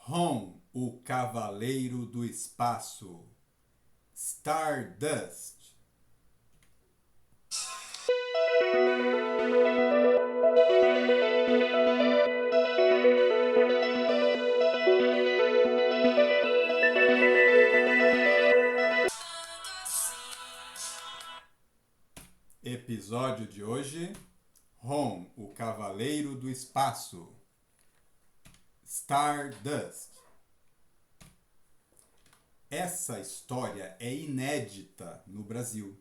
Ron, o Cavaleiro do Espaço. Stardust. Episódio de hoje: Ron, o Cavaleiro do Espaço. Stardust. Essa história é inédita no Brasil.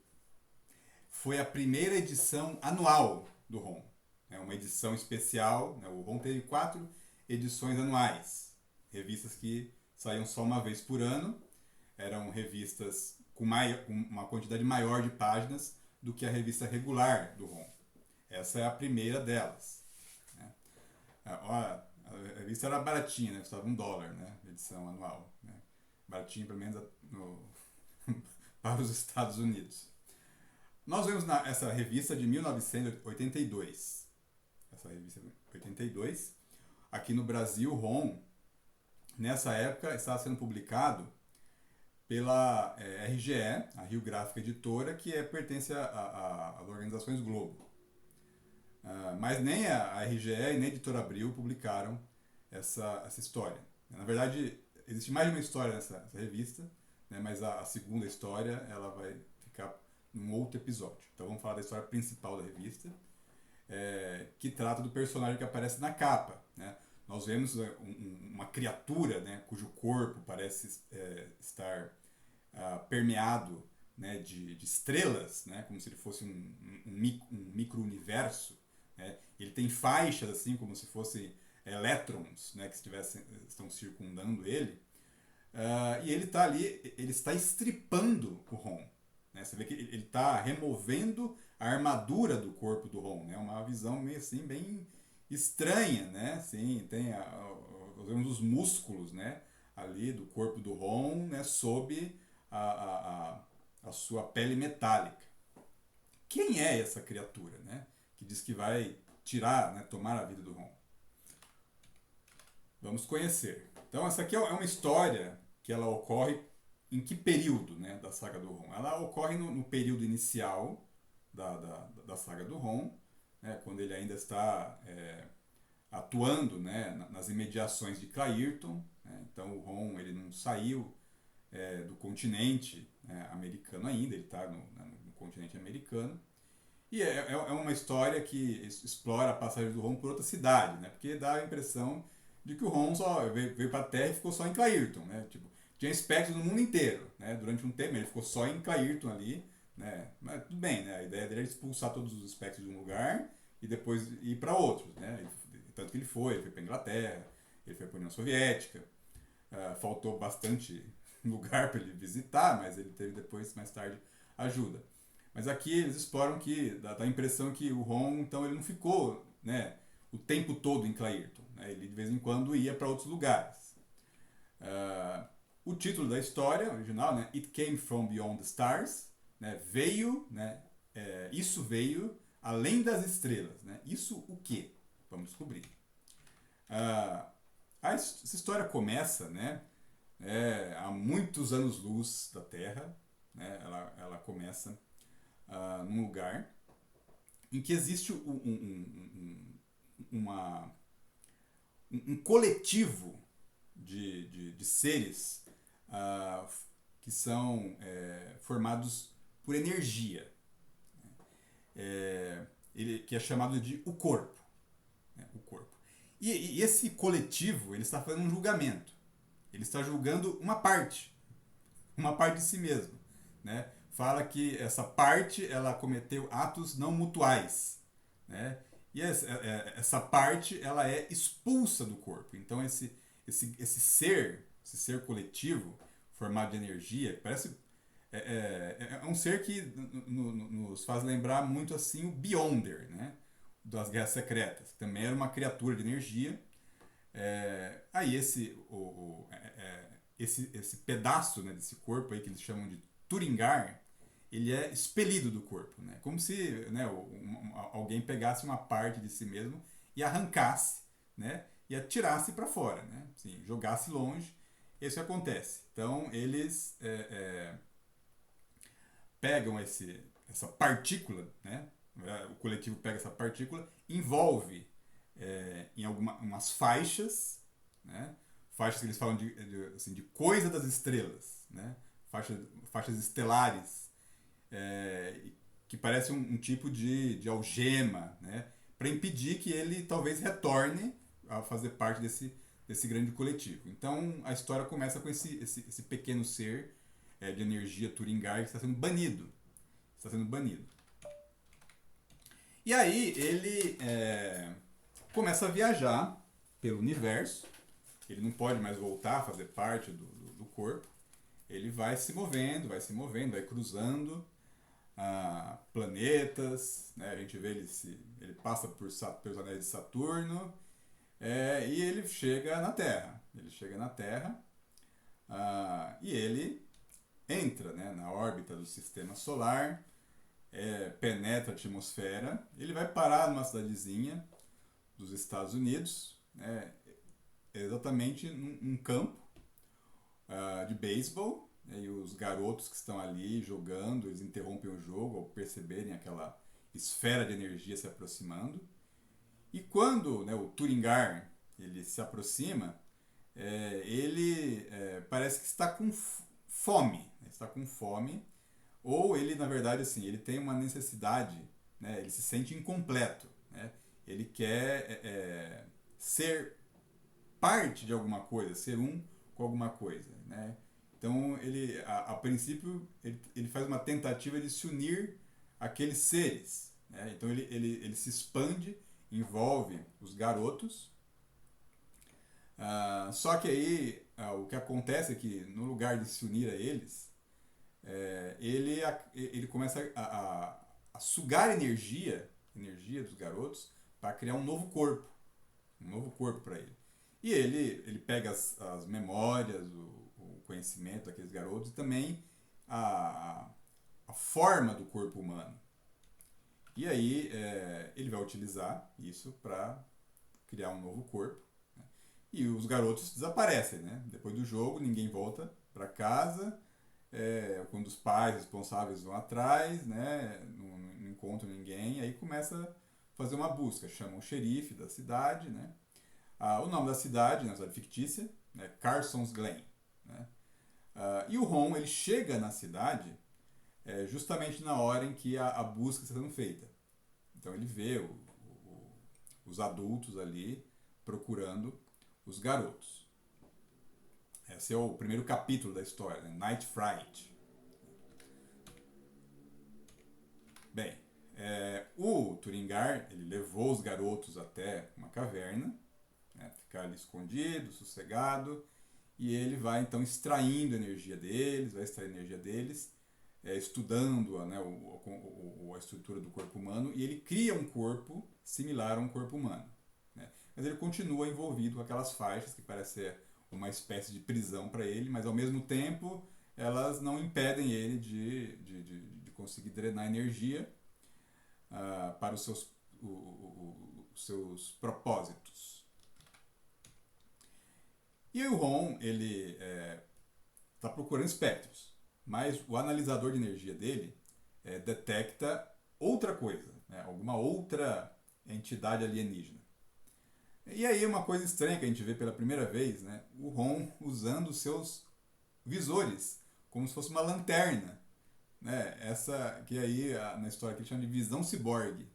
Foi a primeira edição anual do Ron. É uma edição especial. O Ron teve 4 edições anuais. Revistas que saíam só uma vez por ano. Eram revistas com uma quantidade maior de páginas do que a revista regular do Ron. Essa é a primeira delas. A revista era baratinha, né? Custava $1, né? Edição anual. Né? Baratinho, pelo menos para os Estados Unidos. Nós vemos essa revista de 1982. Essa revista de 82. Aqui no Brasil, o Ron, nessa época, estava sendo publicado pela RGE, a Rio Gráfica Editora, que pertence às organizações Globo. Mas nem a RGE e nem a Editora Abril publicaram essa história. Na verdade, existe mais de uma história nessa revista, né, mas a segunda história ela vai ficar num outro episódio. Então vamos falar da história principal da revista, que trata do personagem que aparece na capa. Né? Nós vemos uma criatura, né, cujo corpo parece estar permeado, né, de estrelas, né, como se ele fosse um micro-universo. Né? Ele tem faixas assim como se fossem elétrons, né, que estão circundando ele. E ele está ali, ele está estripando o Ron. Né? Você vê que ele está removendo a armadura do corpo do Ron. Né? Uma visão meio assim, bem estranha. Né? Assim, nós vemos os músculos, né, ali do corpo do Ron, né, sob a sua pele metálica. Quem é essa criatura, né, que diz que vai tirar, né, tomar a vida do Ron? Vamos conhecer. Então essa aqui é uma história que ela ocorre em que período, né, da saga do Ron? Ela ocorre no período inicial da saga do Ron, né, quando ele ainda está atuando, né, nas imediações de Clairton. Né? Então o Ron ele não saiu do continente americano ainda, ele está no continente americano. E é uma história que explora a passagem do Ron por outra cidade, né? Porque dá a impressão de que o Ron só veio para a Terra e ficou só em Clairton. Né? Tipo, tinha espectros no mundo inteiro. Né? Durante um tempo ele ficou só em Clairton ali. Né? Mas tudo bem, né? A ideia dele era expulsar todos os espectros de um lugar e depois ir para outros. Né? Tanto que ele foi para a Inglaterra, ele foi para a União Soviética. Faltou bastante lugar para ele visitar, mas ele teve depois, mais tarde, ajuda. Mas aqui eles exploram que dá a impressão que o Ron, então, ele não ficou, né, o tempo todo em Clairton. Né? Ele de vez em quando ia para outros lugares. O título da história original, né, It Came From Beyond the Stars, né, veio, né, isso veio além das estrelas. Né? Isso o quê? Vamos descobrir. Essa história começa, né, há muitos anos-luz da Terra. Né? Ela começa num lugar em que existe um coletivo de seres que são formados por energia, que é chamado de o corpo. Né? O corpo. E esse coletivo ele está fazendo um julgamento. Ele está julgando uma parte de si mesmo. Né? Fala que essa parte ela cometeu atos não mutuais. Né? E essa parte ela é expulsa do corpo. Então esse ser coletivo formado de energia, parece um ser que nos faz lembrar muito assim o Beyonder, né? Das Guerras Secretas. Também era uma criatura de energia. Aí esse pedaço, né, desse corpo aí que eles chamam de Turingar, ele é expelido do corpo, né? Como se, né, alguém pegasse uma parte de si mesmo e arrancasse, né? e atirasse para fora, né? Assim, jogasse longe. Isso acontece. Então eles pegam essa partícula, né? O coletivo pega essa partícula, envolve em umas faixas, né? Faixas que eles falam assim, de coisa das estrelas, né? Faixas estelares, é, que parece um tipo de algema, né? Para impedir que ele talvez retorne a fazer parte desse grande coletivo. Então a história começa com esse pequeno ser de energia Turingar que está sendo banido. Está sendo banido. E aí ele começa a viajar pelo universo. Ele não pode mais voltar a fazer parte do corpo. Ele vai se movendo, vai cruzando planetas. Né? A gente vê ele passa pelos anéis de Saturno e ele chega na Terra. Ele chega na Terra e ele entra, né, na órbita do sistema solar, penetra a atmosfera, ele vai parar numa cidadezinha dos Estados Unidos, né, exatamente num campo de beisebol, né, e os garotos que estão ali jogando, eles interrompem o jogo ao perceberem aquela esfera de energia se aproximando. E quando, né, o Turingar ele se aproxima, ele parece que está com fome, né, está com fome, ou ele, na verdade, assim, ele tem uma necessidade, né, ele se sente incompleto, né, ele quer ser parte de alguma coisa, ser um com alguma coisa, né. Então, ele, a princípio, ele faz uma tentativa de se unir àqueles seres, né. Então, ele se expande, envolve os garotos. Só que aí o que acontece é que no lugar de se unir a eles, ele começa a sugar energia dos garotos para criar um novo corpo para ele. E ele pega as memórias, o conhecimento daqueles garotos e também a forma do corpo humano. E aí ele vai utilizar isso para criar um novo corpo. Né? E os garotos desaparecem, né? Depois do jogo, ninguém volta para casa. Quando os pais responsáveis vão atrás, né? Não encontram ninguém, aí começa a fazer uma busca. Chamam o xerife da cidade, né? O nome da cidade, né? Cidade fictícia, né? Carson's Glen. Né? E o Ron ele chega na cidade justamente na hora em que a busca está sendo feita. Então ele vê os adultos ali procurando os garotos. Esse é o primeiro capítulo da história, né? Night Fright. Bem, o Turingar ele levou os garotos até uma caverna, né? Ficar ali escondido, sossegado, e ele vai então extraindo energia deles, estudando né, a estrutura do corpo humano, e ele cria um corpo similar a um corpo humano. Né? Mas ele continua envolvido com aquelas faixas, que parece ser uma espécie de prisão para ele, mas ao mesmo tempo elas não impedem ele de conseguir drenar energia para os seus propósitos. E o Ron, ele está procurando espectros, mas o analisador de energia dele detecta outra coisa, né? Alguma outra entidade alienígena. E aí uma coisa estranha que a gente vê pela primeira vez, né? O Ron usando os seus visores, como se fosse uma lanterna. Né? Essa que aí na história que ele chama de visão ciborgue.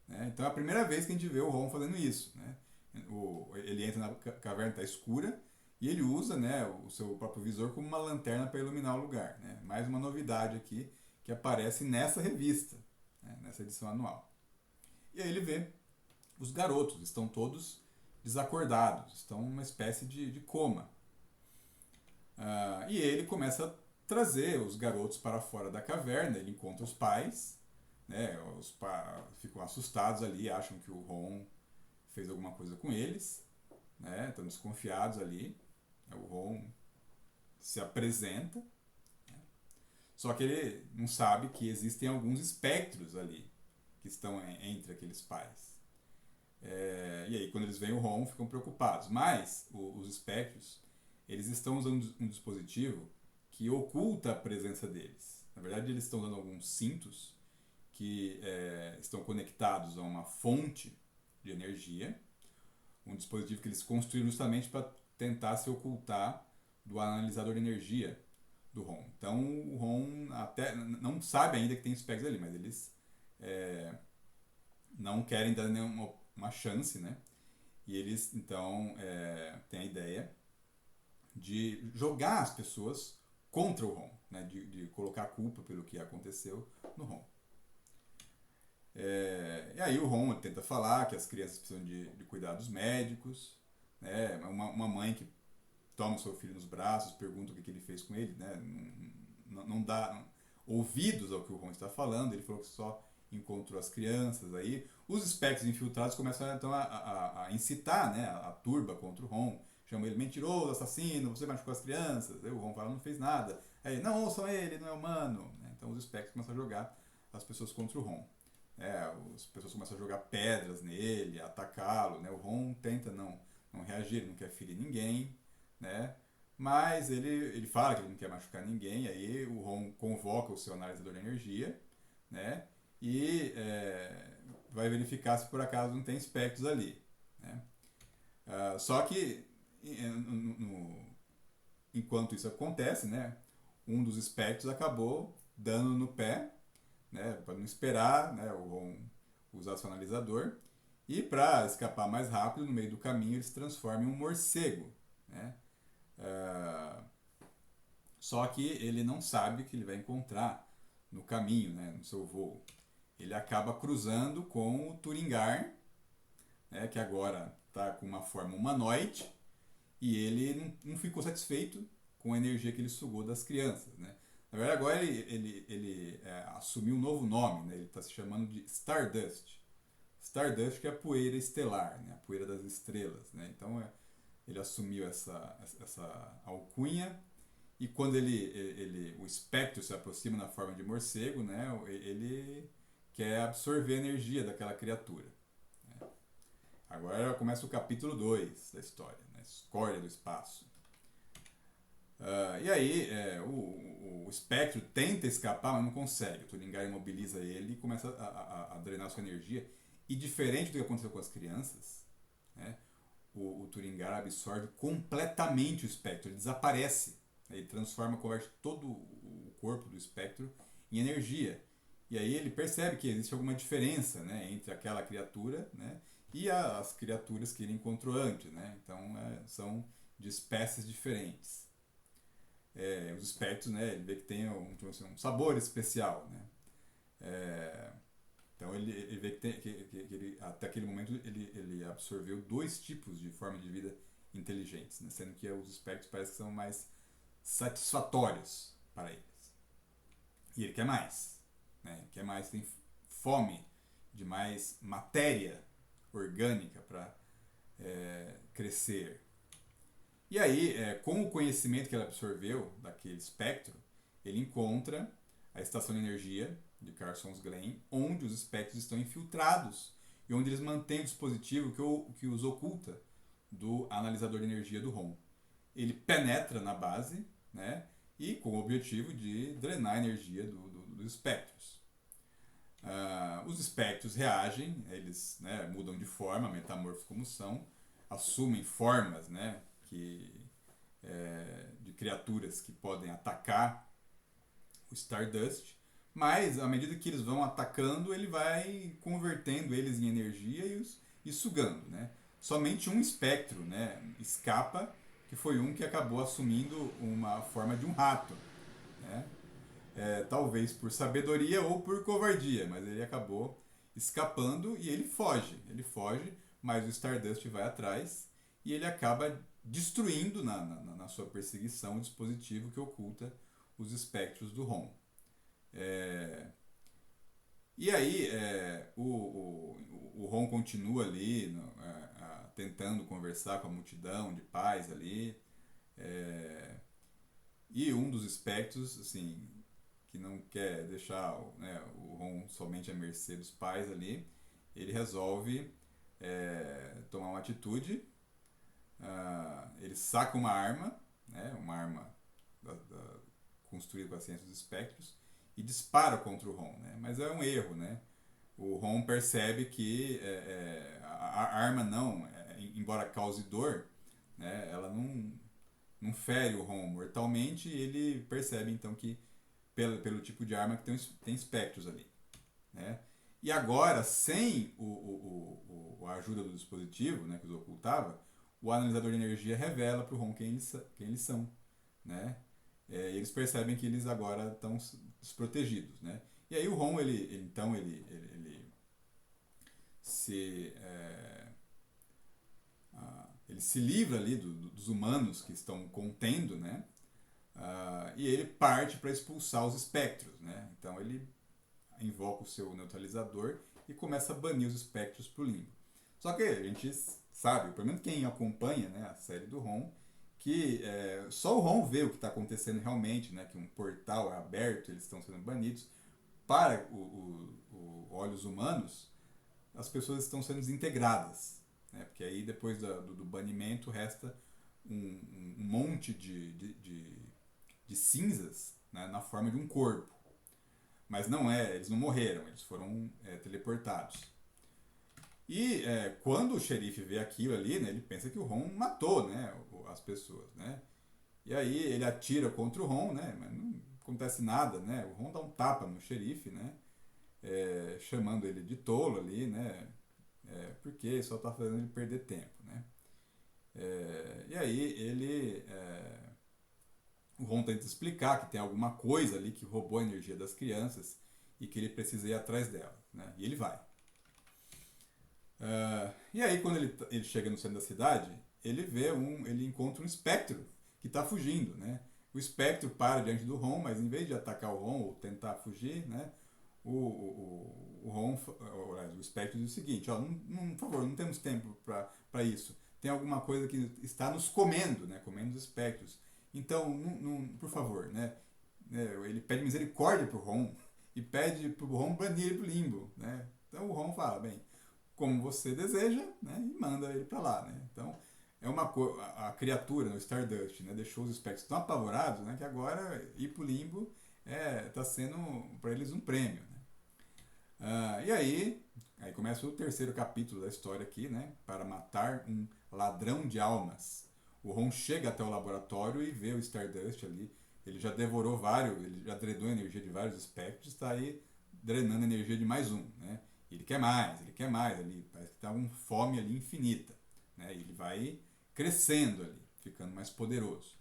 Né? Então é a primeira vez que a gente vê o Ron fazendo isso. Né? Ele entra na caverna, está escura, e ele usa, né, o seu próprio visor como uma lanterna para iluminar o lugar. Né? Mais uma novidade aqui que aparece nessa revista, né, nessa edição anual. E aí ele vê os garotos, estão todos desacordados, estão numa espécie de coma. E ele começa a trazer os garotos para fora da caverna, ele encontra os pais, né, ficam assustados ali, acham que o Ron fez alguma coisa com eles, né, estão desconfiados ali. O Ron se apresenta, né? Só que ele não sabe que existem alguns espectros ali que estão entre aqueles pais. E aí, quando eles veem o Ron, ficam preocupados. Mas os espectros, eles estão usando um dispositivo que oculta a presença deles. Na verdade, eles estão usando alguns cintos que estão conectados a uma fonte de energia, um dispositivo que eles construíram justamente para tentar se ocultar do analisador de energia do ROM. Então o ROM até não sabe ainda que tem espectros ali, mas eles não querem dar nenhuma uma chance, né? E eles então têm a ideia de jogar as pessoas contra o ROM, né? De colocar a culpa pelo que aconteceu no ROM. E aí o Ron tenta falar que as crianças precisam de cuidados médicos, né? Uma mãe que toma o seu filho nos braços, pergunta o que ele fez com ele, né? Não dá ouvidos ao que o Ron está falando, ele falou que só encontrou as crianças. Aí os espectros infiltrados começam então a incitar, né? A turba contra o Ron, chamam ele mentiroso, assassino, você machucou as crianças. Aí o Ron fala, não fez nada. Aí, não ouçam ele, não é humano. Então os espectros começam a jogar as pessoas contra o Ron. As pessoas começam a jogar pedras nele, a atacá-lo, né? O Ron tenta não reagir, ele não quer ferir ninguém, né? Mas ele fala que ele não quer machucar ninguém, aí o Ron convoca o seu analisador de energia, né? E vai verificar se por acaso não tem espectros ali, né? Só que enquanto isso acontece, né? Um dos espectros acabou dando no pé, né, para não esperar, né, o Ron usar seu analisador. E para escapar mais rápido, no meio do caminho, ele se transforma em um morcego. Né? Só que ele não sabe o que ele vai encontrar no caminho, né, no seu voo. Ele acaba cruzando com o Turingar, né, que agora está com uma forma humanoide, e ele não ficou satisfeito com a energia que ele sugou das crianças. Né? Na verdade, agora ele assumiu um novo nome, né? Ele está se chamando de Stardust. Stardust, que é a poeira estelar, né? A poeira das estrelas. Né? Então ele assumiu essa alcunha, e quando o espectro se aproxima na forma de morcego, né? Ele quer absorver a energia daquela criatura. Né? Agora começa o capítulo 2 da história, né? Escória do espaço. E aí o espectro tenta escapar, mas não consegue. O Turingar imobiliza ele e começa a drenar sua energia. E diferente do que aconteceu com as crianças, né, o Turingar absorve completamente o espectro, ele desaparece. Ele transforma, converte todo o corpo do espectro em energia. E aí ele percebe que existe alguma diferença, né, entre aquela criatura, né, e as criaturas que ele encontrou antes. Né? Então são de espécies diferentes. Os espectros, né, ele vê que tem um sabor especial, né? Então ele vê que ele, até aquele momento ele absorveu dois tipos de forma de vida inteligentes, né? Sendo que os espectros parece que são mais satisfatórios para eles. E ele quer mais, né? Ele quer mais, tem fome de mais matéria orgânica para crescer. E aí, com o conhecimento que ele absorveu daquele espectro, ele encontra a estação de energia de Carson's Glen, onde os espectros estão infiltrados e onde eles mantêm o dispositivo que os oculta do analisador de energia do ROM. Ele penetra na base, né, e com o objetivo de drenar a energia dos espectros. Os espectros reagem, eles, né, mudam de forma, metamorfos como são, assumem formas, né, de criaturas que podem atacar o Stardust, mas à medida que eles vão atacando, ele vai convertendo eles em energia e sugando. Né? Somente um espectro, né, escapa, que foi um que acabou assumindo uma forma de um rato. Né? Talvez por sabedoria ou por covardia, mas ele acabou escapando e ele foge, mas o Stardust vai atrás e ele acaba destruindo na sua perseguição o dispositivo que oculta os espectros do ROM. E aí o ROM continua ali tentando conversar com a multidão de pais ali, e um dos espectros, assim, que não quer deixar o ROM somente à mercê dos pais ali, ele resolve tomar uma atitude. Ele saca uma arma, né, uma arma construída com a ciência dos espectros, e dispara contra o Ron, né? Mas é um erro, né? O Ron percebe que a arma não, embora cause dor, né, ela não fere o Ron mortalmente, e ele percebe então que pelo tipo de arma que tem espectros ali, né? E agora, sem a ajuda do dispositivo, né, que os ocultava, o analisador de energia revela para o Ron quem eles são, né? E eles percebem que eles agora estão desprotegidos, né? E aí o Ron, ele se ele se livra ali dos humanos que estão contendo, né? E ele parte para expulsar os espectros, né? Então ele invoca o seu neutralizador e começa a banir os espectros para o limbo. Só que a gente sabe, pelo menos quem acompanha, né, a série do Ron, que só o Ron vê o que está acontecendo realmente, né? Que um portal é aberto, eles estão sendo banidos. Para olhos humanos, as pessoas estão sendo desintegradas, né? Porque aí depois do banimento resta um monte de cinzas, né, na forma de um corpo. Mas não eles não morreram, eles foram teleportados. E quando o xerife vê aquilo ali, né, ele pensa que o Ron matou, né, as pessoas, né? E aí ele atira contra o Ron, né, mas não acontece nada, né? O Ron dá um tapa no xerife, né, chamando ele de tolo ali, né, porque só está fazendo ele perder tempo, né? E aí o Ron tenta explicar que tem alguma coisa ali que roubou a energia das crianças e que ele precisa ir atrás dela, né? E ele vai. E aí quando ele chega no centro da cidade, ele encontra um espectro que está fugindo, né? O espectro para diante do Ron, mas em vez de atacar o Ron ou tentar fugir, né? O espectro diz o seguinte: ó, por favor, não temos tempo para isso. Tem alguma coisa que está nos comendo, né? Comendo os espectros. Então, por favor, né? Ele pede misericórdia pro Ron e pede pro Ron banir ele pro limbo, né? Então o Ron fala, bem, como você deseja, né? E manda ele para lá, né? Então a criatura, no Stardust, né? Deixou os espectros tão apavorados, né? Que agora ir pro limbo está sendo para eles um prêmio, né? E aí começa o terceiro capítulo da história aqui, né? Para matar um ladrão de almas. O Ron chega até o laboratório e vê o Stardust ali. Ele já devorou ele já drenou a energia de vários espectros, está aí drenando a energia de mais um, né? Ele quer mais ali, parece que está com fome ali infinita, né? Ele vai crescendo ali, ficando mais poderoso.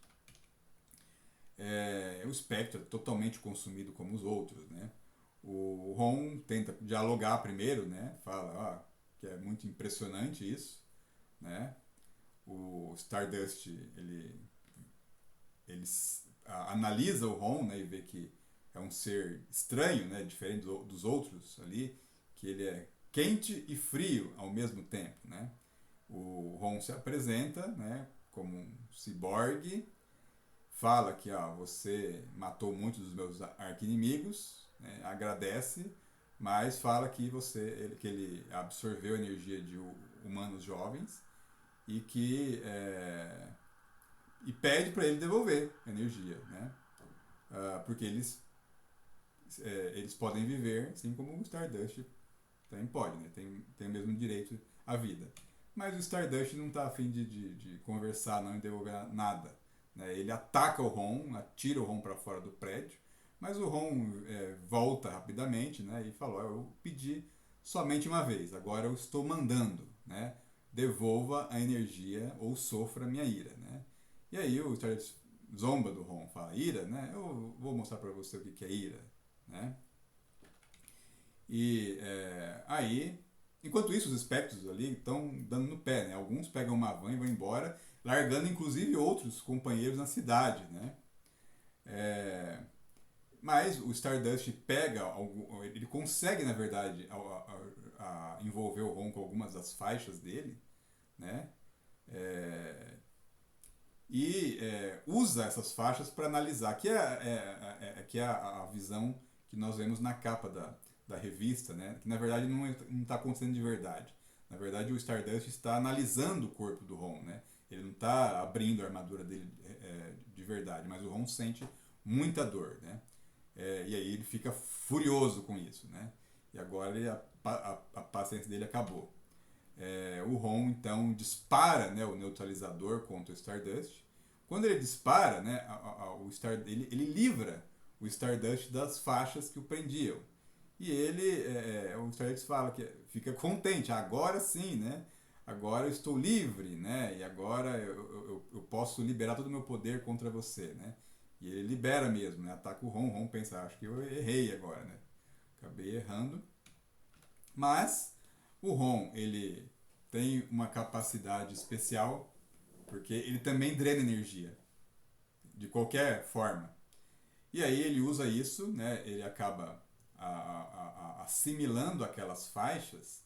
O espectro é totalmente consumido como os outros, né? O Ron tenta dialogar primeiro, né? Fala que é muito impressionante isso, né? O Stardust ele analisa o Ron, né, e vê que é um ser estranho, né, diferente dos outros ali, que ele é quente e frio ao mesmo tempo, né? O Ron se apresenta, né, como um ciborgue, fala que você matou muitos dos meus arqui-inimigos, né, agradece, mas fala que que ele absorveu a energia de humanos jovens e que e pede para ele devolver a energia, né? Porque eles podem viver assim como o Stardust também pode, né? Tem o mesmo direito à vida. Mas o Stardust não está afim de conversar não e devolver nada, né? Ele ataca o Ron, atira o Ron para fora do prédio, mas o Ron volta rapidamente, né? E falou: eu pedi somente uma vez, agora eu estou mandando, né? Devolva a energia ou sofra a minha ira, né? E aí o Stardust zomba do Ron, fala: ira, né? Eu vou mostrar para você o que é ira, né? E aí, enquanto isso, os espectros ali estão dando no pé, né? Alguns pegam uma van e vão embora, largando inclusive outros companheiros na cidade, né? Mas o Stardust ele consegue, na verdade, envolver o Ron com algumas das faixas dele, né? Usa essas faixas para analisar, que é a visão que nós vemos na capa da revista, né? Que na verdade não está acontecendo de verdade. Na verdade, o Stardust está analisando o corpo do Ron, né? Ele não está abrindo a armadura dele de verdade, mas o Ron sente muita dor, né? E aí ele fica furioso com isso, né? E agora a paciência dele acabou. O Ron então dispara, né, o neutralizador contra o Stardust. Quando ele dispara, né, ele livra o Stardust das faixas que o prendiam. E o Stardust fala que fica contente, agora sim, né? Agora eu estou livre, né? E agora eu posso liberar todo o meu poder contra você, né? E ele libera mesmo, né? Ataca o Ron pensa, acho que eu errei agora, né? Acabei errando. Mas o Ron, ele tem uma capacidade especial, porque ele também drena energia, de qualquer forma. E aí ele usa isso, né? Ele acaba assimilando aquelas faixas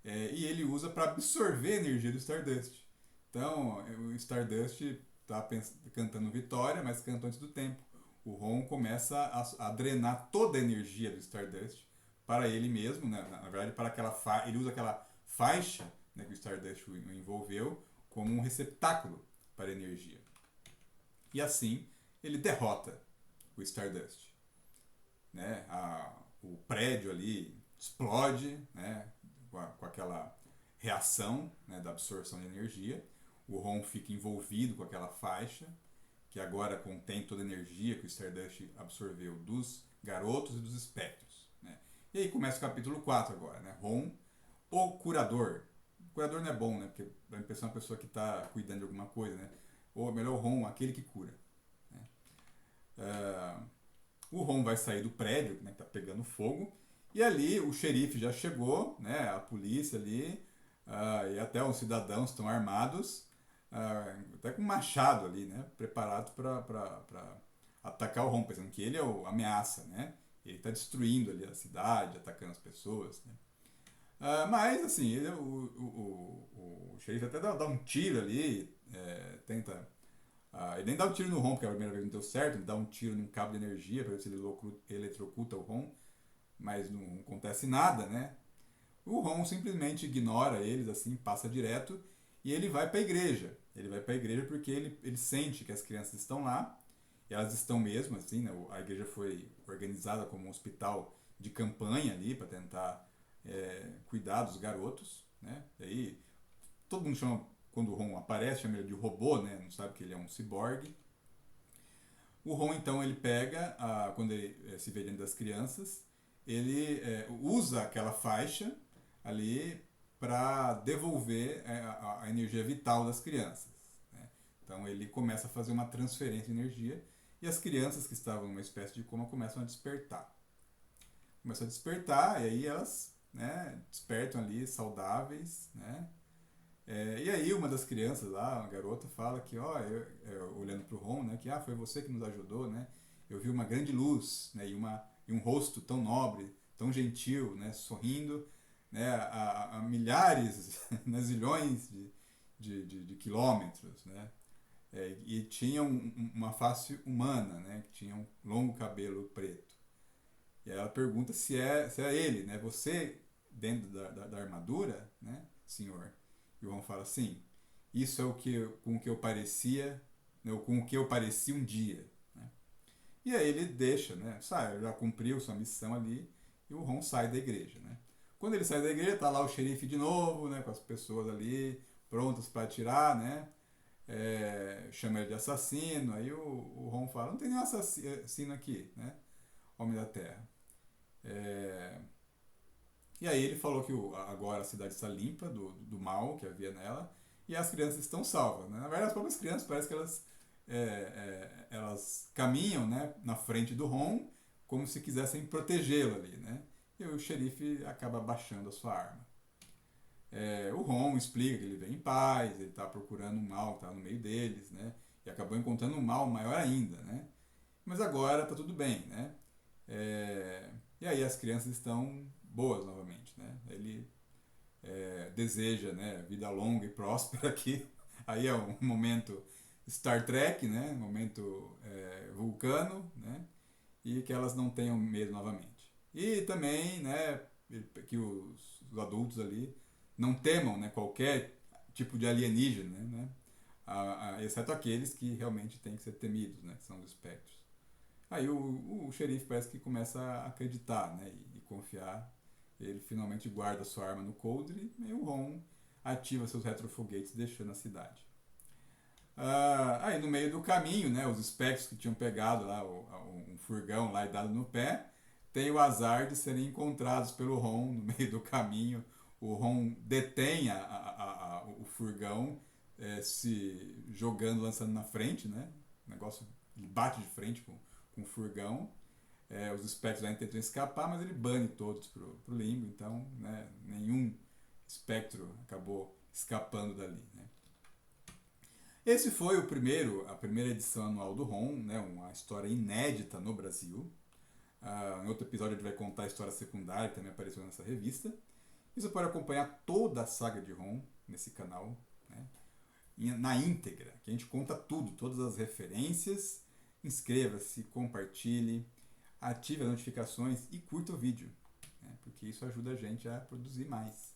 e ele usa para absorver a energia do Stardust. Então, o Stardust está cantando vitória, mas canta antes do tempo. O Ron começa a drenar toda a energia do Stardust para ele mesmo, né? Na verdade, para ele usa aquela faixa, né, que o Stardust o envolveu como um receptáculo para a energia. E assim, ele derrota o Stardust. Né? O prédio ali explode, né? Com aquela reação, né, da absorção de energia. O Ron fica envolvido com aquela faixa, que agora contém toda a energia que o Stardust absorveu dos garotos e dos espectros. Né? E aí começa o capítulo 4 agora, né? Ron, o curador. O curador não é bom, né? Porque dá a impressão de uma pessoa que está cuidando de alguma coisa, né? Ou melhor, Ron, aquele que cura. Né? O Ron vai sair do prédio, né, que tá pegando fogo, e ali o xerife já chegou, né, a polícia ali, e até os cidadãos estão armados, até com machado ali, né, preparados para atacar o Ron, pensando que ele é a ameaça, né, ele está destruindo ali a cidade, atacando as pessoas, né. Mas, assim, o xerife até dá um tiro ali, tenta. Ele nem dá um tiro no Ron, porque a primeira vez não deu certo, ele dá um tiro num cabo de energia para ver se ele eletrocuta o Ron, mas não acontece nada, né? O Ron simplesmente ignora eles, assim, passa direto, e ele vai para a igreja. Ele vai para a igreja porque ele sente que as crianças estão lá, e elas estão mesmo, assim, né? A igreja foi organizada como um hospital de campanha ali para tentar cuidar dos garotos, né? E aí todo mundo chama, quando o Ron aparece, chama ele de robô, né? Não sabe que ele é um ciborgue. O Ron, então, ele pega, quando ele se vê dentro das crianças, ele usa aquela faixa ali para devolver a energia vital das crianças. Né? Então ele começa a fazer uma transferência de energia e as crianças que estavam numa espécie de coma começam a despertar. Começam a despertar e aí elas, né, despertam ali saudáveis, né? E aí uma das crianças lá, uma garota, fala que, ó, olhando pro Ron, né, que foi você que nos ajudou, né? Eu vi uma grande luz, né, e um rosto tão nobre, tão gentil, né, sorrindo, né, a milhares, né, zilhões de quilômetros, né? E tinha uma face humana, né, que tinha um longo cabelo preto. E ela pergunta se é ele, né? Você dentro da armadura, né, senhor? E o Ron fala assim: isso é com o que eu parecia, né, com o que eu parecia um dia. Né? E aí ele deixa, né? Sai, já cumpriu sua missão ali e o Ron sai da igreja, né? Quando ele sai da igreja, tá lá o xerife de novo, né? Com as pessoas ali prontas para atirar, né? Chama ele de assassino. Aí o Ron fala: não tem nenhum assassino aqui, né? Homem da Terra. E aí ele falou que agora a cidade está limpa do mal que havia nela e as crianças estão salvas. Né? Na verdade, as próprias crianças parece que elas caminham, né, na frente do Ron como se quisessem protegê-lo ali. Né? E o xerife acaba baixando a sua arma. O Ron explica que ele vem em paz, ele está procurando um mal que está no meio deles, né? E acabou encontrando um mal maior ainda. Né? Mas agora está tudo bem. Né? E aí as crianças estão boas novamente, né? Ele deseja, né, vida longa e próspera aqui. Aí é um momento Star Trek, né? Um momento Vulcano, né? E que elas não tenham medo novamente. E também, né, que os adultos ali não temam, né, qualquer tipo de alienígena, né, exceto aqueles que realmente têm que ser temidos, né, que são os espectros. Aí o xerife parece que começa a acreditar, né, e confiar. Ele finalmente guarda sua arma no coldre e o Ron ativa seus retrofoguetes deixando a cidade. Aí no meio do caminho, né, os espectros que tinham pegado lá um furgão lá e dado no pé, tem o azar de serem encontrados pelo Ron no meio do caminho. O Ron detém o furgão, se jogando, lançando na frente, né? O negócio, ele bate de frente com o furgão. Os espectros ainda tentam escapar, mas ele bane todos pro limbo, então, né, nenhum espectro acabou escapando dali, né? Esse foi a primeira edição anual do ROM, né, uma história inédita no Brasil. Em outro episódio a gente vai contar a história secundária que também apareceu nessa revista. E você pode acompanhar toda a saga de ROM nesse canal, né, na íntegra, que a gente conta tudo, todas as referências. Inscreva-se, compartilhe, ative as notificações e curta o vídeo, né, porque isso ajuda a gente a produzir mais.